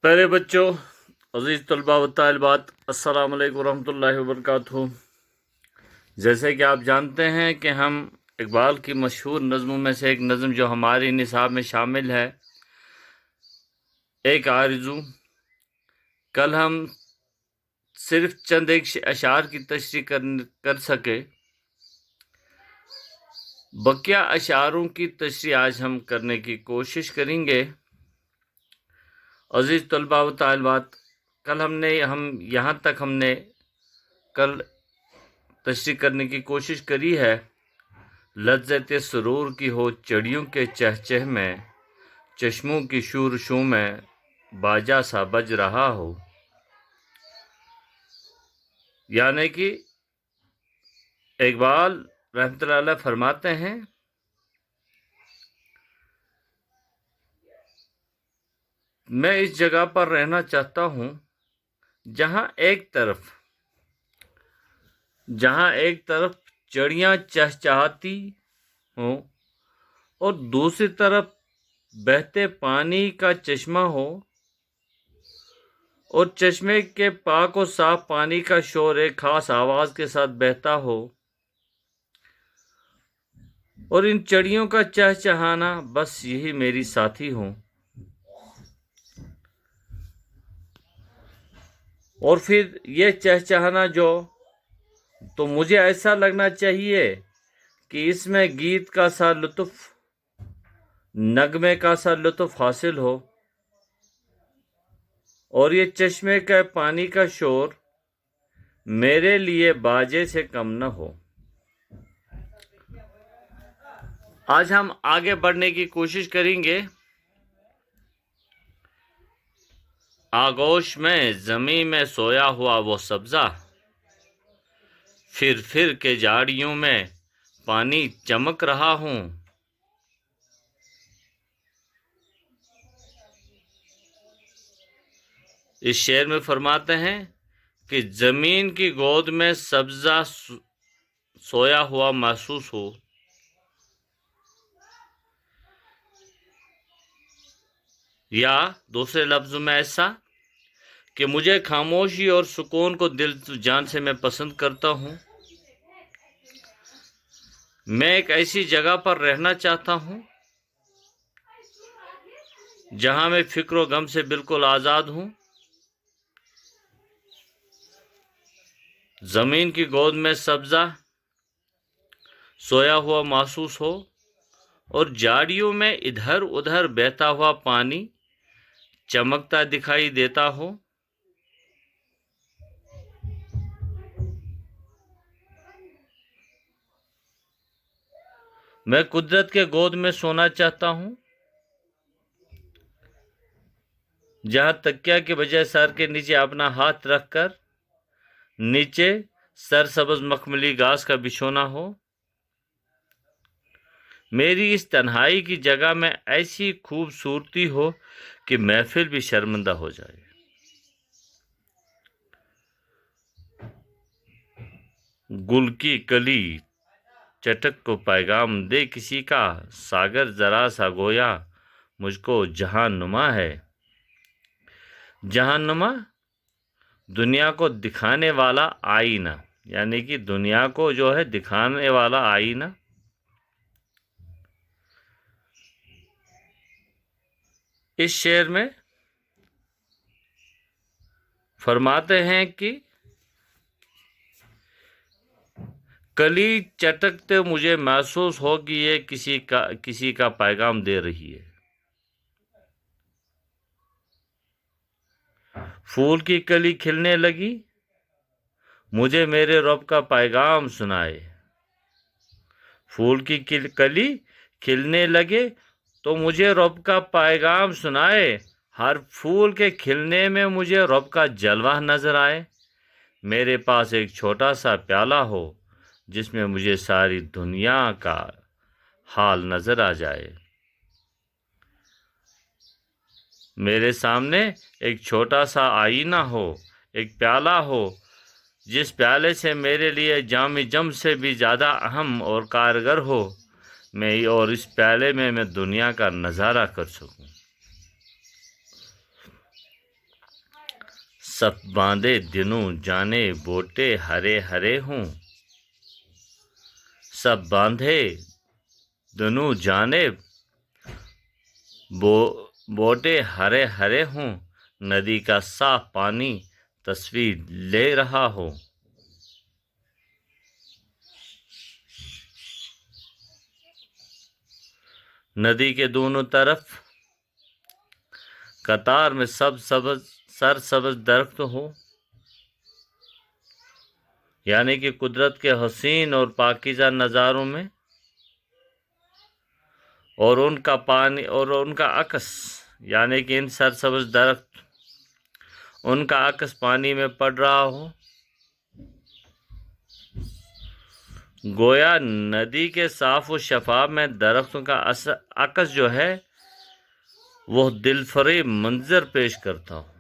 प्यारे बच्चों, अजीज़ तलबा व तालिबात, अस्सलाम वालेकुम रहमतुल्लाहि व बरकातुहू। जैसे कि आप जानते हैं कि हम इकबाल की मशहूर नज़मों में से एक नज़म जो हमारी निसाब में शामिल है, एक आरज़ू, कल हम सिर्फ चंद एक अशार की तशरीह कर सके। बकिया अशारों की तशरीह आज हम करने की कोशिश करेंगे। अजीज़ तलबा व तालिबात, हम यहाँ तक हमने कल तशरीह करने की कोशिश करी है। लज्जत सुरूर की हो चिड़ियों के चहचह में, चश्मों की शूर शू में बाजा सा बज रहा हो। यानी कि इकबाल रहमतुल्लाह अलैह फरमाते हैं, मैं इस जगह पर रहना चाहता हूँ जहाँ एक तरफ चिड़ियाँ चहचहाती हों और दूसरी तरफ बहते पानी का चश्मा हो, और चश्मे के पाक और साफ पानी का शोर एक खास आवाज के साथ बहता हो, और इन चिड़ियों का चहचहाना बस यही मेरी साथी हो। और फिर ये चहचहाना तो मुझे ऐसा लगना चाहिए कि इसमें गीत का सा लुत्फ, नगमे का सा लुत्फ हासिल हो, और ये चश्मे का पानी का शोर मेरे लिए बाजे से कम न हो। आज हम आगे बढ़ने की कोशिश करेंगे। आगोश में ज़मीं में सोया हुआ वो सब्ज़ा, फिर के झाड़ियों में पानी चमक रहा हूँ। इस शेर में फरमाते हैं कि ज़मीन की गोद में सब्ज़ा सोया हुआ महसूस हो, या दूसरे लफ्ज़ों में ऐसा कि मुझे खामोशी और सुकून को दिल जान से मैं पसंद करता हूँ। मैं एक ऐसी जगह पर रहना चाहता हूँ जहाँ मैं फिक्र व गम से बिल्कुल आज़ाद हूँ। ज़मीन की गोद में सब्ज़ा सोया हुआ महसूस हो, और झाड़ियों में इधर उधर बहता हुआ पानी चमकता दिखाई देता हो। मैं कुदरत के गोद में सोना चाहता हूँ, जहाँ तकिया के बजाय सर के नीचे अपना हाथ रखकर नीचे सरसब्ज मखमली घास का बिछोना हो। मेरी इस तन्हाई की जगह में ऐसी खूबसूरती हो कि महफिल भी शर्मिंदा हो जाए। गुल की कली चटक को पैगाम दे किसी का, सागर जरा सा गोया मुझको जहां नुमा है। जहां नुमा दुनिया को दिखाने वाला आईना, यानी कि दुनिया को जो है दिखाने वाला आईना। इस शेर में फरमाते हैं कि कली चटकते मुझे महसूस हो कि ये किसी का पैगाम दे रही है। फूल की कली खिलने लगी, मुझे मेरे रब का पैगाम सुनाए। फूल की कली खिलने लगे तो मुझे रब का पैगाम सुनाए। हर फूल के खिलने में मुझे रब का जलवा नजर आए। मेरे पास एक छोटा सा प्याला हो जिसमें मुझे सारी दुनिया का हाल नजर आ जाए। मेरे सामने एक छोटा सा आईना हो, एक प्याला हो, जिस प्याले से मेरे लिए जाम जम से भी ज़्यादा अहम और कारगर हो, और इस प्याले में मैं दुनिया का नज़ारा कर सकूं। सब बांधे दिनों जाने बोटे हरे हरे हों, सब बांधे दिनों जाने बोटे हरे हरे हों, नदी का साफ पानी तस्वीर ले रहा हो। नदी के दोनों तरफ कतार में सब सब्ज सरसब्ज दरख्त हो, यानी कि कुदरत के हसीन और पाकीज़ा नज़ारों में, और उनका पानी और उनका अक्स, यानी कि इन सरसब्ज दरख्त, उनका अक्स पानी में पड़ रहा हो। गोया नदी के साफ व शफाफ में दरख्तों का अक्स जो है वो दिलफरेब मंजर पेश करता हो।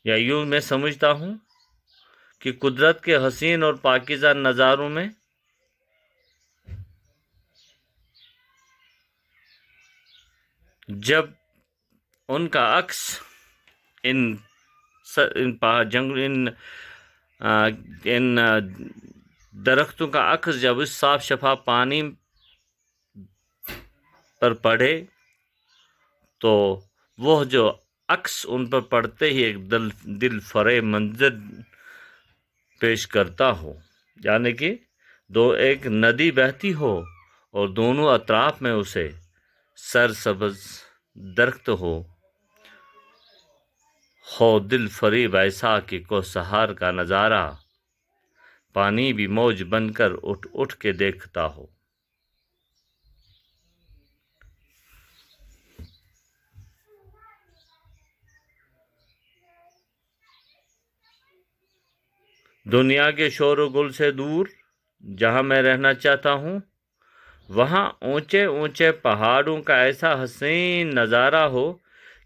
या यूं मैं समझता हूँ कि कुदरत के हसीन और पाकीज़ा नज़ारों में जब उनका अक्स इन दरख्तों का अक्स जब इस साफ शफाफ पानी पर पड़े तो वह जो अक्स उन पर पड़ते ही एक दिल फरेब मंजर पेश करता हो, यानी कि एक नदी बहती हो और दोनों अतराफ में उसे सरसब्ज दरख्त हो दिल फरेब ऐसा कि कोसहार का नज़ारा पानी भी मौज बनकर उठ उठ के देखता हो। दुनिया के शोर गुल से दूर जहाँ मैं रहना चाहता हूँ, वहाँ ऊंचे ऊंचे पहाड़ों का ऐसा हसीन नज़ारा हो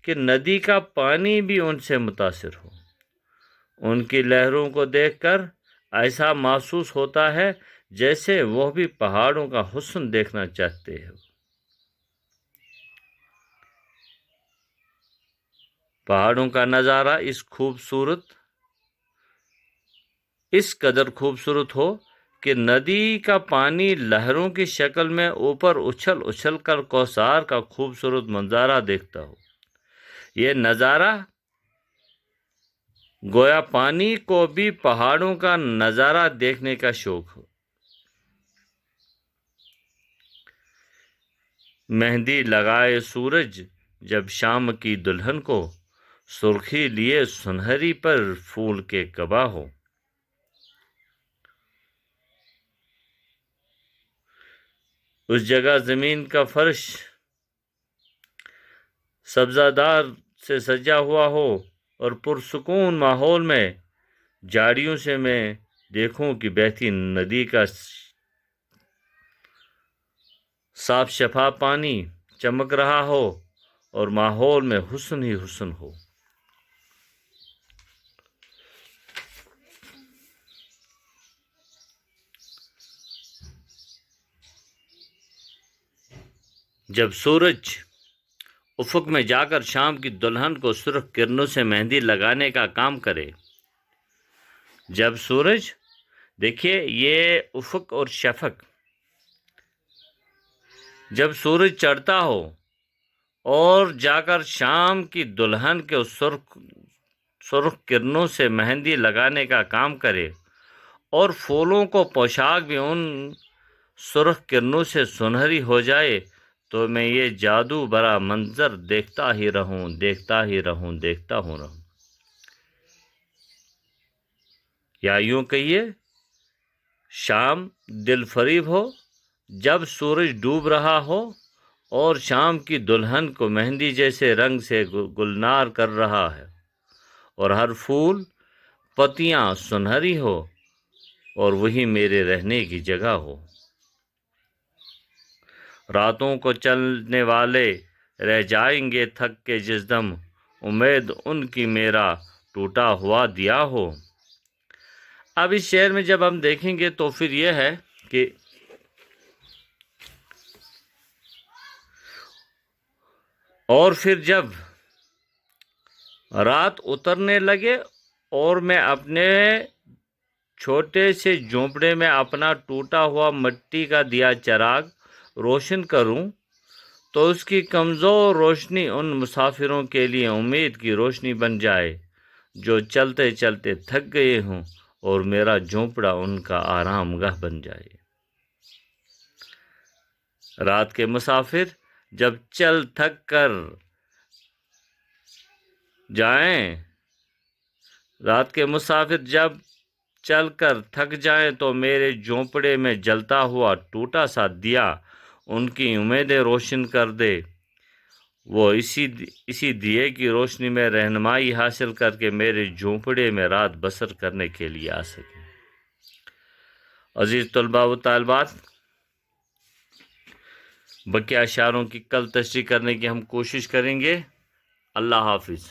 कि नदी का पानी भी उनसे मुतासिर हो। उनकी लहरों को देखकर ऐसा महसूस होता है जैसे वह भी पहाड़ों का हुस्न देखना चाहते हो। पहाड़ों का नज़ारा इस कदर खूबसूरत हो कि नदी का पानी लहरों की शक्ल में ऊपर उछल उछल कर कौसार का खूबसूरत मंजारा देखता हो। यह नज़ारा गोया पानी को भी पहाड़ों का नज़ारा देखने का शौक हो। मेहंदी लगाए सूरज जब शाम की दुल्हन को, सुर्खी लिए सुनहरी पर फूल के कबा हो। उस जगह ज़मीन का फर्श सब्ज़ादार से सजा हुआ हो और पुरसुकून माहौल में झाड़ियों से मैं देखूं कि बहती नदी का साफ शफाफ पानी चमक रहा हो और माहौल में हुस्न ही हुस्न हो। जब सूरज उफक में जाकर शाम की दुल्हन को सुर्ख किरणों से मेहंदी लगाने का काम करे, जब सूरज, देखिए ये उफक और शफक, जब सूरज चढ़ता हो और जाकर शाम की दुल्हन के सुर्ख किरणों से मेहंदी लगाने का काम करे और फूलों को पोशाक भी उन सुर्ख किरणों से सुनहरी हो जाए, तो मैं ये जादू भरा मंजर देखता ही रहूं, देखता ही रहूं, देखता हूं रहूं। या यूं कहिए, शाम दिलफरीब हो जब सूरज डूब रहा हो और शाम की दुल्हन को मेहंदी जैसे रंग से गुलनार कर रहा है और हर फूल पत्तियां सुनहरी हो और वही मेरे रहने की जगह हो। रातों को चलने वाले रह जाएंगे थक के जिस दम, उम्मीद उनकी मेरा टूटा हुआ दिया हो। अब इस शेर में जब हम देखेंगे तो फिर यह है कि اور پھر جب رات اترنے لگے اور میں اپنے چھوٹے سے جھونپڑے میں اپنا ٹوٹا ہوا مٹی کا دیا چراغ روشن کروں تو اس کی کمزور روشنی ان مسافروں کے لیے امید کی روشنی بن جائے جو چلتے چلتے تھک گئے ہوں، اور میرا جھونپڑا ان کا آرام گاہ بن جائے۔ رات کے مسافر جب تھک کر جائیں رات کے مسافر جب چل کر تھک جائیں تو میرے جھونپڑے میں جلتا ہوا ٹوٹا سا دیا ان کی امیدیں روشن کر دے، وہ اسی دیے کی روشنی میں رہنمائی حاصل کر کے میرے جھونپڑے میں رات بسر کرنے کے لیے آ سکے۔ عزیز طلباء و طالبات، بقیہ اشعاروں کی کل تشریح کرنے کی ہم کوشش کریں گے۔ اللہ حافظ۔